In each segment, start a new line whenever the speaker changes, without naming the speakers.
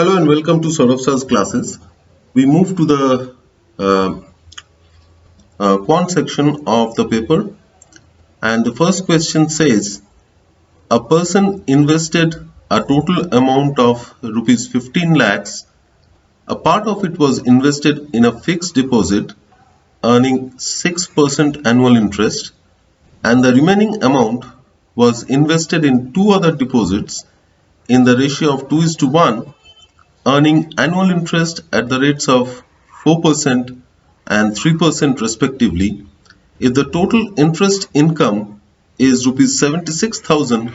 Hello and welcome to Saurav Sir's classes. We move to the quant section of the paper, and the first question says a person invested a total amount of rupees 15 lakhs. A part of it was invested in a fixed deposit earning 6% annual interest, and the remaining amount was invested in two other deposits in the ratio of 2:1, earning annual interest at the rates of 4% and 3% respectively. If the total interest income is rupees 76,000,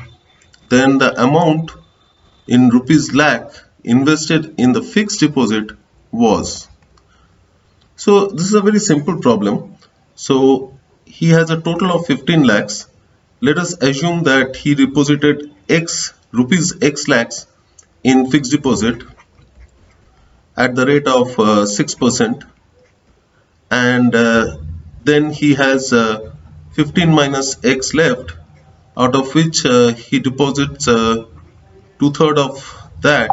then the amount in rupees lakh invested in the fixed deposit was. So this is a very simple problem. So he has a total of 15 lakhs. Let us assume that he deposited X lakhs in fixed deposit at the rate of 6%, and then he has 15 minus X left, out of which he deposits two-thirds of that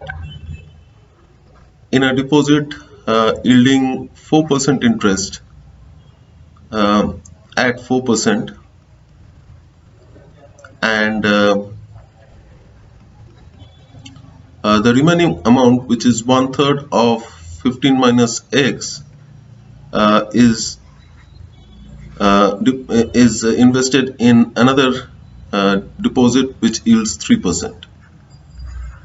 in a deposit yielding 4% interest at 4%, and the remaining amount, which is one-third of 15 minus X, is invested in another deposit which yields 3%.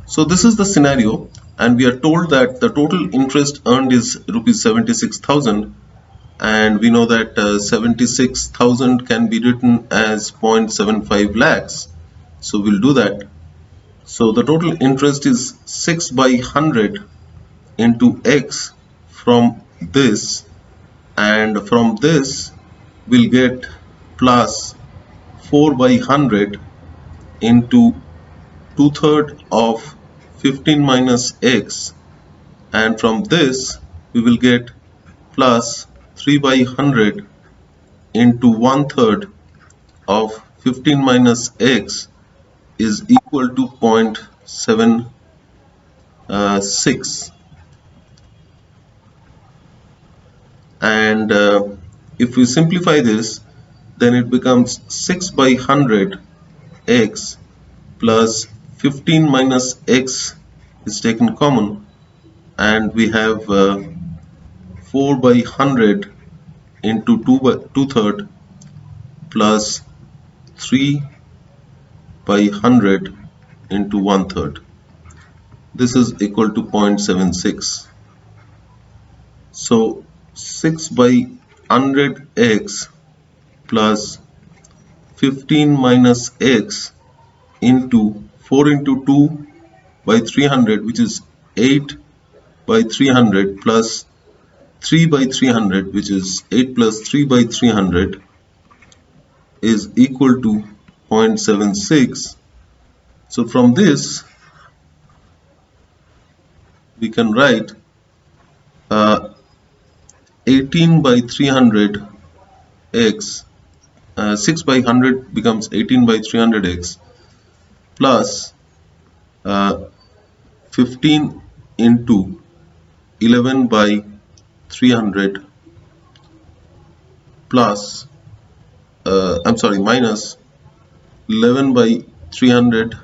So this is the scenario, and we are told that the total interest earned is rupees 76,000, and we know that 76,000 can be written as 0.75 lakhs. So we'll do that. So the total interest is 6 by 100 into X from this, and from this we'll get plus 4 by 100 into two-thirds of 15 minus X, and from this we will get plus 3 by 100 into one-third of 15 minus X is equal to 0.76, and if we simplify this, then it becomes 6 by 100 X plus 15 minus X is taken common, and we have 4 by 100 into two-thirds plus 3 by 100 into one-third. This is equal to 0.76. So 6 by 100x plus 15 minus x into 4 into 2 by 300, which is 8 by 300, plus 3 by 300, which is 8 plus 3 by 300, is equal to 0.76. So from this we can write 18 by 300 x, 6 by 100 becomes 18 by 300x plus 15 into 11 by 300 plus minus 11 by 300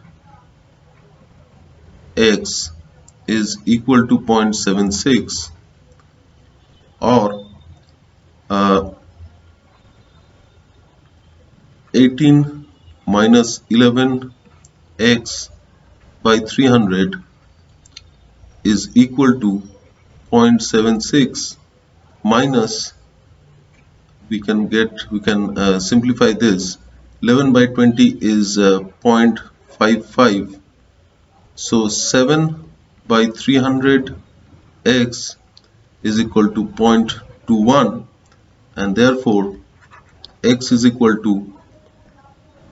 x is equal to 0.76, or 18 minus 11 x by 300 is equal to 0.76 minus, we can simplify this. 11 by 20 is 0.55, so 7 by 300 x is equal to 0.21, and therefore x is equal to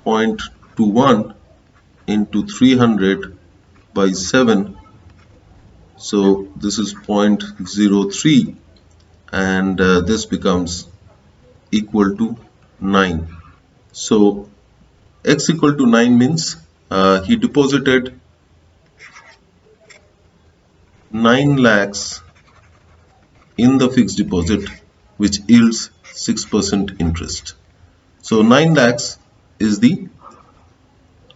0.21 into 300 by 7, so this is 0.03, and this becomes equal to 9. So x equal to 9 means he deposited 9 lakhs in the fixed deposit, which yields 6% interest. So 9 lakhs is the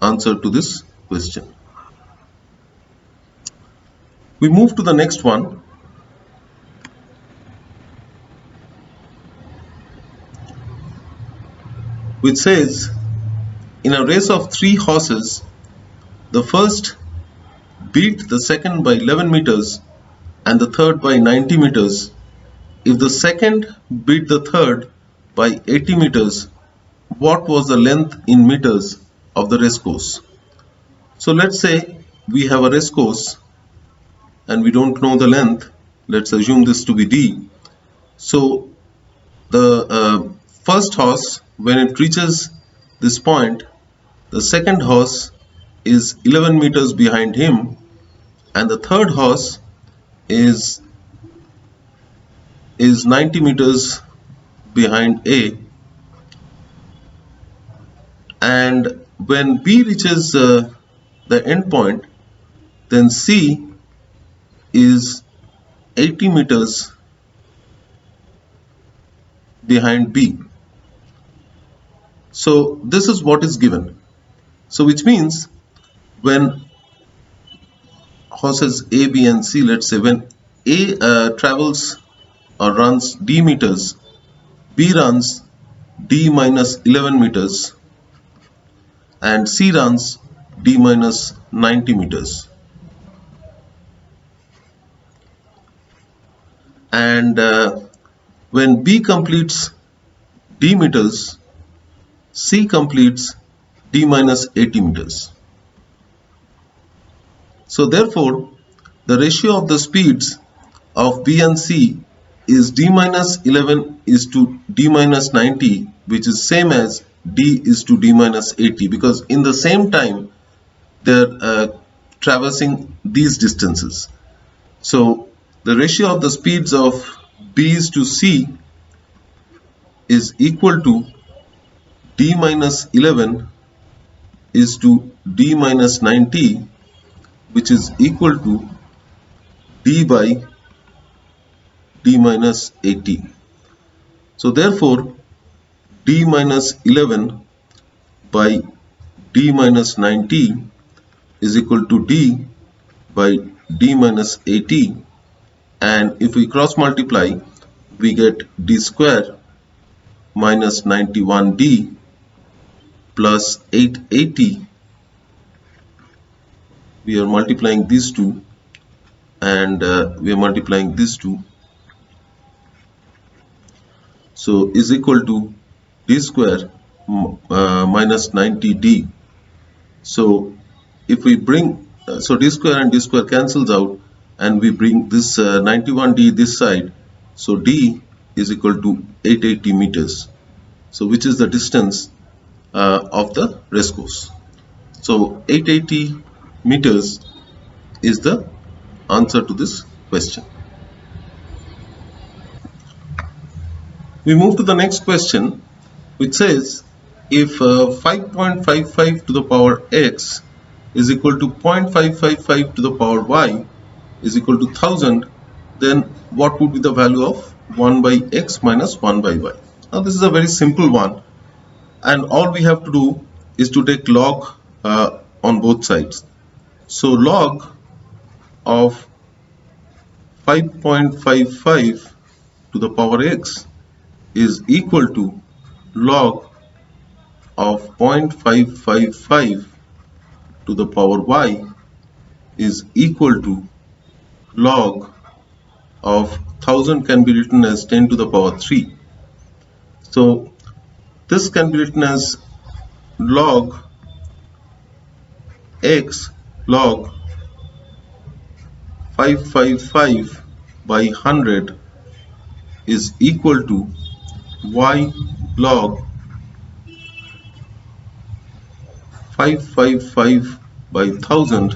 answer to this question. We move to the next one, which says, in a race of 3 horses, the first beat the second by 11 meters and the third by 90 meters. If the second beat the third by 80 meters, what was the length in meters of the race course? So let's say we have a race course and we don't know the length. Let's assume this to be D. So the first horse, when it reaches this point, the second horse is 11 meters behind him, and the third horse is 90 meters behind A. And when B reaches the end point, then C is 80 meters behind B. So this is what is given. So which means when horses A, B and C, let's say when A travels or runs D meters, B runs D minus 11 meters and C runs D minus 90 meters. And when B completes D meters, C completes D minus 80 meters. So therefore, the ratio of the speeds of B and C is D minus 11 is to D minus 90, which is same as D is to D minus 80, because in the same time they're traversing these distances. So the ratio of the speeds of B's to C is equal to D minus 11 is to D minus 90, which is equal to D by D minus 80. So therefore, D minus 11 by D minus 90 is equal to D by D minus 80, and if we cross multiply, we get D square minus 91D plus 880. We are multiplying these two, and we are multiplying these two, so is equal to D square minus 90D. So if we bring so D square and D square cancels out, and we bring this 91D this side, so D is equal to 880 meters, so which is the distance of the race course. So 880 meters is the answer to this question. We move to the next question, which says, if 5.55 to the power x is equal to 0.555 to the power y is equal to 1000, then what would be the value of 1 by x minus 1 by y? Now this is a very simple one, and all we have to do is to take log on both sides. So log of 5.55 to the power x is equal to log of 0.555 to the power y is equal to log of 1000 can be written as 10 to the power 3. So this can be written as log x log 555 by 100 is equal to y log 555 by 1000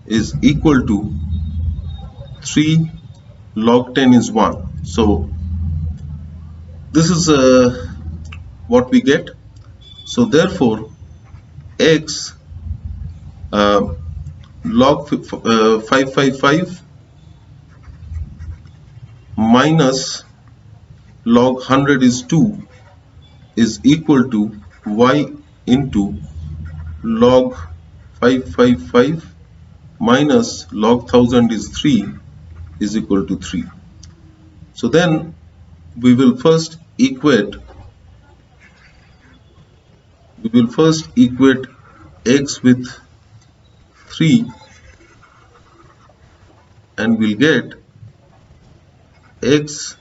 is equal to 3 log 10 is 1. So this is what we get. So therefore x log 555 minus log 100 is 2 is equal to y into log 555 minus log 1000 is 3 is equal to 3. So then we will first equate x with 3 and we'll get x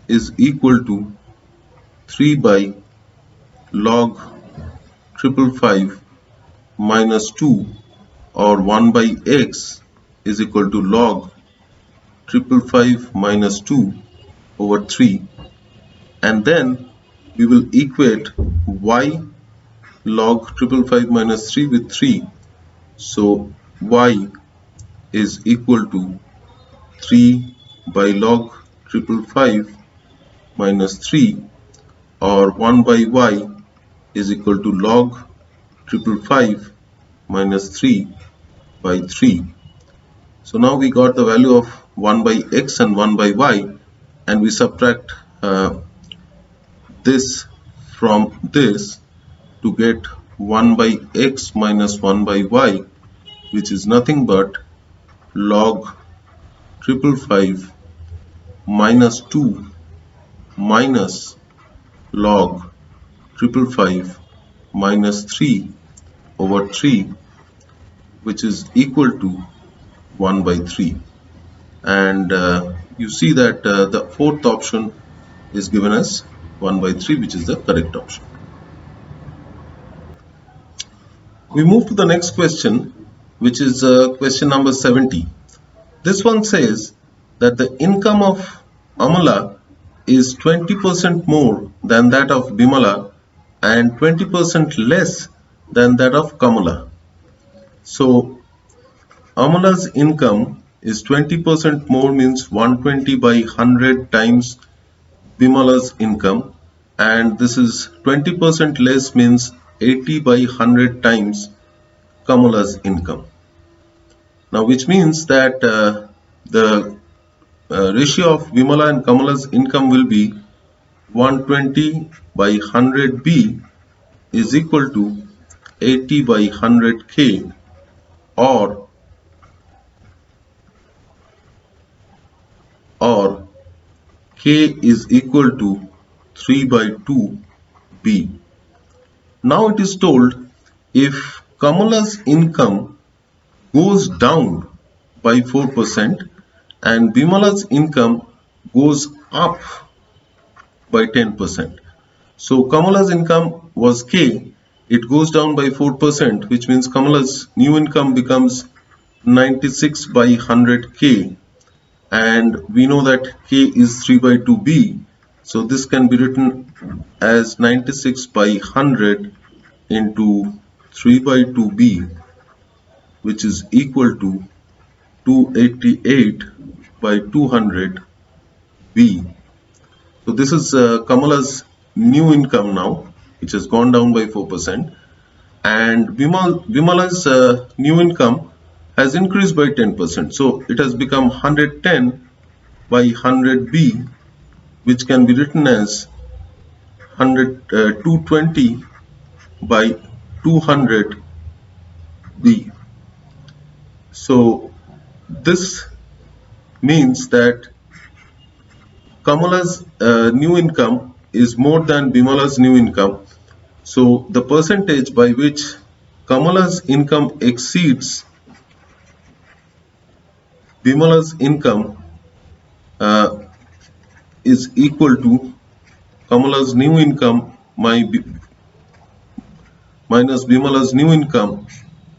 is equal to 3 by log 555 minus 2, or 1 by x is equal to log 555 minus 2 over 3, and then we will equate y log 555 minus 3 with 3. So y is equal to 3 by log 555 minus 3, or 1 by y is equal to log 555 minus 3 by 3. So now we got the value of 1 by x and 1 by y, and we subtract this from this to get 1 by x minus 1 by y, which is nothing but log 555 minus 2 minus log 555 minus 3 over 3, which is equal to 1 by 3. And you see that the fourth option is given as 1 by 3, which is the correct option. We move to the next question, which is question number 70. This one says that the income of Amala is 20% more than that of Bimala and 20% less than that of Kamala. So Amala's income is 20% more, means 120 by 100 times Bimala's income, and this is 20% less, means 80 by 100 times Kamala's income. Now, which means that the ratio of Bimala and Kamala's income will be 120 by 100b is equal to 80 by 100k, or k is equal to 3 by 2b. Now it is told, if Kamala's income goes down by 4% and Bimala's income goes up by 10%. So Kamala's income was k, it goes down by 4%, which means Kamala's new income becomes 96 by 100k, and we know that k is 3 by 2b, so this can be written as 96 by 100 into 3 by 2b, which is equal to 288 by 200b. So this is Kamala's new income now, which has gone down by 4%, and Bimala's new income has increased by 10%. So it has become 110 by 100b, which can be written as 220 by 200b. So this means that Kamala's new income is more than Bimala's new income. So the percentage by which Kamala's income exceeds Bimala's income is equal to Kamala's new income minus Bimala's new income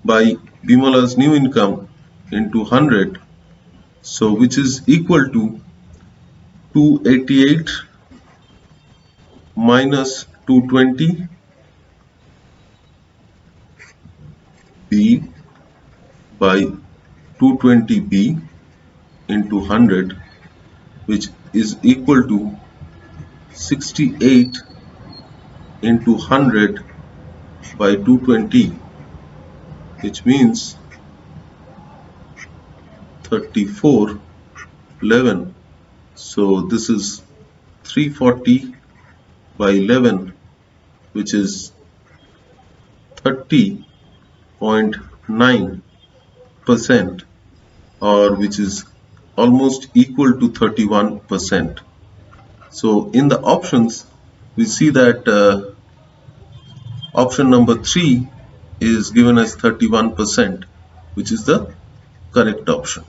by Bimala's new income into 100. So which is equal to 288 minus 220 b by 220b into 100, which is equal to 68 into 100 by 220, which means 3411. So this is 340 by 11, which is 30.9%, or which is almost equal to 31%. So in the options, we see that option number 3 is given as 31%, which is the correct option.